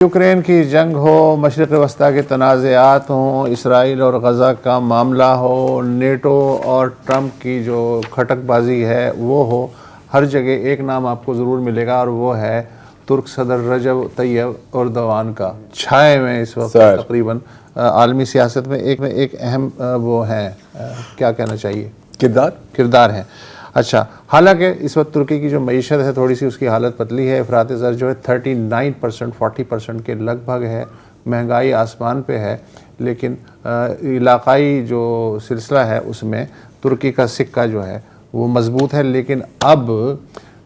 Ukraine کی جنگ ہو، مشرق وسطیٰ کے تنازعات ہوں، اسرائیل اور غزہ کا معاملہ ہو، نیٹو اور ٹرمپ کی جو کھٹک بازی ہے وہ ہو، ہر جگہ ایک نام آپ کو ضرور ملے گا اور وہ ہے ترک صدر رجب طیب اردوان کا۔ چھائے میں اس وقت تقریباً عالمی سیاست میں ایک اہم وہ ہیں، کیا کہنا چاہیے، کردار ہیں۔ اچھا، حالانکہ اس وقت ترکی کی جو معیشت ہے تھوڑی سی اس کی حالت پتلی ہے، افراط زر جو ہے 39% 40% کے لگ بھگ ہے، مہنگائی آسمان پہ ہے، لیکن علاقائی جو سلسلہ ہے اس میں ترکی کا سکہ جو ہے وہ مضبوط ہے۔ لیکن اب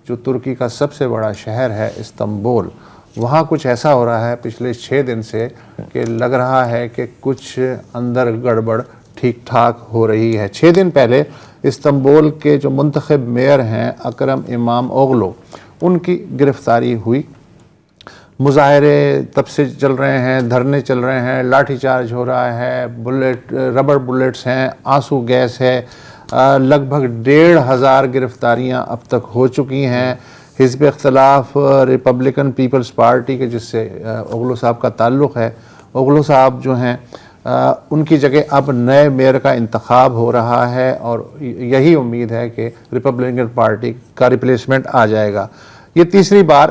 جو ترکی کا سب سے بڑا شہر ہے استنبول، وہاں کچھ ایسا ہو رہا ہے پچھلے 6 دن سے کہ لگ رہا ہے کہ کچھ اندر گڑبڑ ٹھیک ٹھاک ہو رہی ہے۔ 6 دن پہلے استنبول کے جو منتخب میئر ہیں اکرم امام اوغلو، ان کی گرفتاری ہوئی۔ مظاہرے تب سے چل رہے ہیں، دھرنے چل رہے ہیں، لاٹھی چارج ہو رہا ہے، ربڑ بلٹس ہیں، آنسو گیس ہے، لگ بھگ 1,500 گرفتاریاں اب تک ہو چکی ہیں۔ حزب اختلاف ریپبلکن پیپلز پارٹی کے جس سے اوغلو صاحب کا تعلق ہے، اوغلو صاحب جو ہیں ان کی جگہ اب نئے میئر کا انتخاب ہو رہا ہے اور یہی امید ہے کہ ریپبلکن پارٹی کا ریپلیسمنٹ آ جائے گا۔ یہ تیسری بار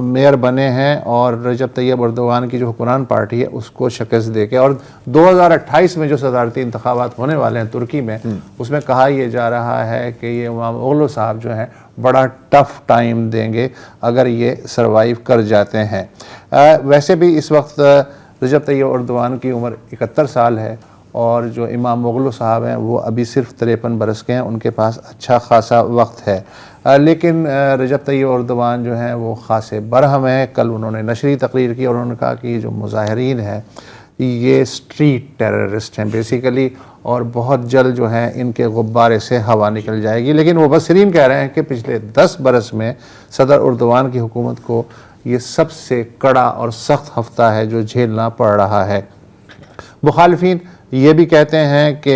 میئر بنے ہیں اور رجب طیب اردوان کی جو حکمران پارٹی ہے اس کو شکست دے کے، اور 2028 میں جو صدارتی انتخابات ہونے والے ہیں ترکی میں، اس میں کہا یہ جا رہا ہے کہ یہ امام اوغلو صاحب جو ہیں بڑا ٹف ٹائم دیں گے اگر یہ سروائیو کر جاتے ہیں۔ ویسے بھی اس وقت رجب طیب اردوان کی عمر 71 سال ہے اور جو امام اوغلو صاحب ہیں وہ ابھی صرف 53 برس کے ہیں، ان کے پاس اچھا خاصا وقت ہے۔ لیکن رجب طیب اردوان جو ہیں وہ خاصے برہم ہیں۔ کل انہوں نے نشری تقریر کی اور انہوں نے کہا کہ یہ جو مظاہرین ہیں یہ اسٹریٹ ٹیررسٹ ہیں بیسیکلی، اور بہت جلد جو ہے ان کے غبارے سے ہوا نکل جائے گی۔ لیکن مبصرین کہہ رہے ہیں کہ پچھلے 10 برس میں صدر اردوان کی حکومت کو یہ سب سے کڑا اور سخت ہفتہ ہے جو جھیلنا پڑ رہا ہے۔ مخالفین یہ بھی کہتے ہیں کہ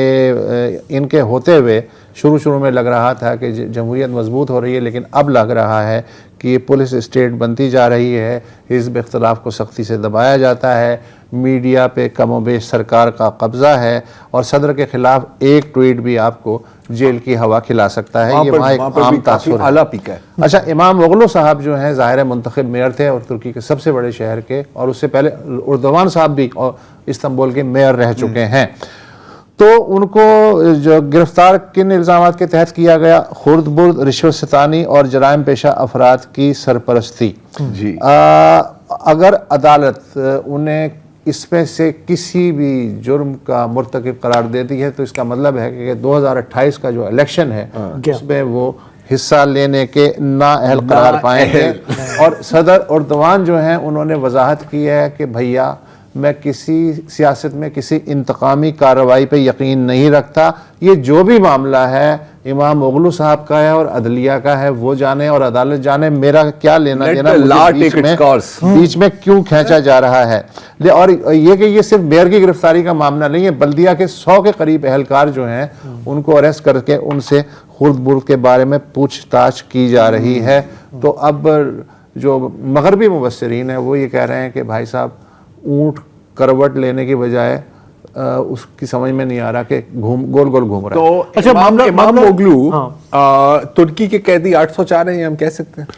ان کے ہوتے ہوئے شروع میں لگ رہا تھا کہ جمہوریت مضبوط ہو رہی ہے، لیکن اب لگ رہا ہے کہ یہ پولیس اسٹیٹ بنتی جا رہی ہے، حزب اختلاف کو سختی سے دبایا جاتا ہے، میڈیا پہ کم و بیش سرکار کا قبضہ ہے، اور صدر کے خلاف ایک ٹویٹ بھی آپ کو جیل کی ہوا کھلا سکتا ہے۔ یہ وہاں ایک عام تاثر ہے۔ اچھا، امام اوغلو صاحب جو ہیں ظاہر منتخب میئر تھے اور ترکی کے سب سے بڑے شہر کے، اور اس سے پہلے اردوان صاحب بھی استنبول کے میئر رہ چکے ہیں۔ تو ان کو جو گرفتار کن الزامات کے تحت کیا گیا؟ خرد برد، رشوت ستانی اور جرائم پیشہ افراد کی سرپرستی۔ جی، اگر عدالت انہیں اس میں سے کسی بھی جرم کا مرتکب قرار دیتی ہے تو اس کا مطلب ہے کہ 2028 کا جو الیکشن ہے اس میں وہ حصہ لینے کے نااہل قرار پائیں گے۔ اور صدر اردوان جو ہیں انہوں نے وضاحت کی ہے کہ بھیا میں کسی سیاست میں کسی انتقامی کارروائی پہ یقین نہیں رکھتا، یہ جو بھی معاملہ ہے امام اوغلو صاحب کا ہے اور عدلیہ کا ہے، وہ جانے اور عدالت جانے، میرا کیا لینا دینا، بیچ میں کیوں کھینچا جا رہا ہے۔ اور یہ کہ یہ صرف میئر کی گرفتاری کا معاملہ نہیں ہے، بلدیہ کے 100 کے قریب اہلکار جو ہیں ان کو اریسٹ کر کے ان سے خرد برد کے بارے میں پوچھ تاچھ کی جا رہی ہے۔ تو اب جو مغربی مبصرین ہیں وہ یہ کہہ رہے ہیں کہ بھائی صاحب اونٹ کروٹ لینے کی بجائے اس کی سمجھ میں نہیں آ رہا کہ گول گول گھوم رہا ہے۔ تو اچھا، امام اوغلو ترکی کے قیدی 804 ہیں، ہم کہہ سکتے ہیں؟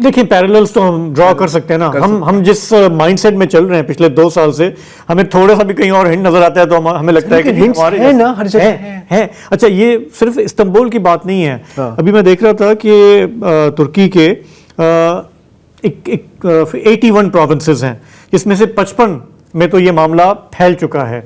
دیکھیں، پیرللز تو ہم ڈرا کر سکتے ہیں نا۔ ہم جس مائنڈ سیٹ میں چل رہے ہیں پچھلے 2 سال سے، ہمیں تھوڑا سا بھی کہیں اور ہنٹ نظر آتا ہے تو ہمیں لگتا ہے کہ ہمارے نا ہر جگہ ہے۔ اچھا، یہ صرف استنبول کی بات نہیں ہے۔ ابھی میں دیکھ رہا تھا کہ ترکی کے 81 پروونسز ہیں، جس میں سے 55 میں تو یہ معاملہ پھیل چکا ہے۔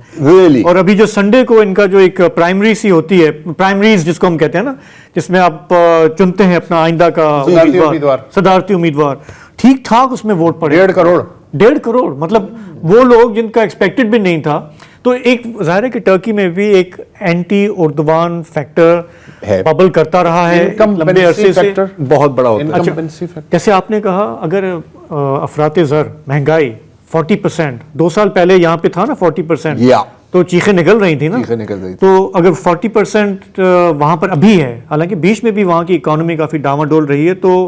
اور ابھی جو سنڈے کو ان کا جو ایک پرائمری سی ہوتی ہے، پرائمریز جس کو ہم کہتے ہیں نا، جس میں آپ چنتے ہیں اپنا آئندہ کا صدارتی امیدوار، ٹھیک ٹھاک اس میں ووٹ پڑے 1.5 کروڑ، مطلب وہ لوگ جن کا ایکسپیکٹڈ بھی نہیں تھا۔ تو ایک ظاہر ہے کہ ٹرکی میں بھی ایک اینٹی اردوان فیکٹر ببل کرتا رہا ہے لمبے عرصے سے، بہت بڑا ہوتا ہے۔ جیسے آپ نے کہا، اگر افراط زر، مہنگائی 40%، 2 سال پہلے یہاں پہ تھا نا 40%، تو چیخیں نکل رہی تھی نا۔ تو اگر 40% وہاں پر ابھی ہے، حالانکہ بیچ میں بھی وہاں کی اکانومی کافی ڈاواڈول رہی ہے، تو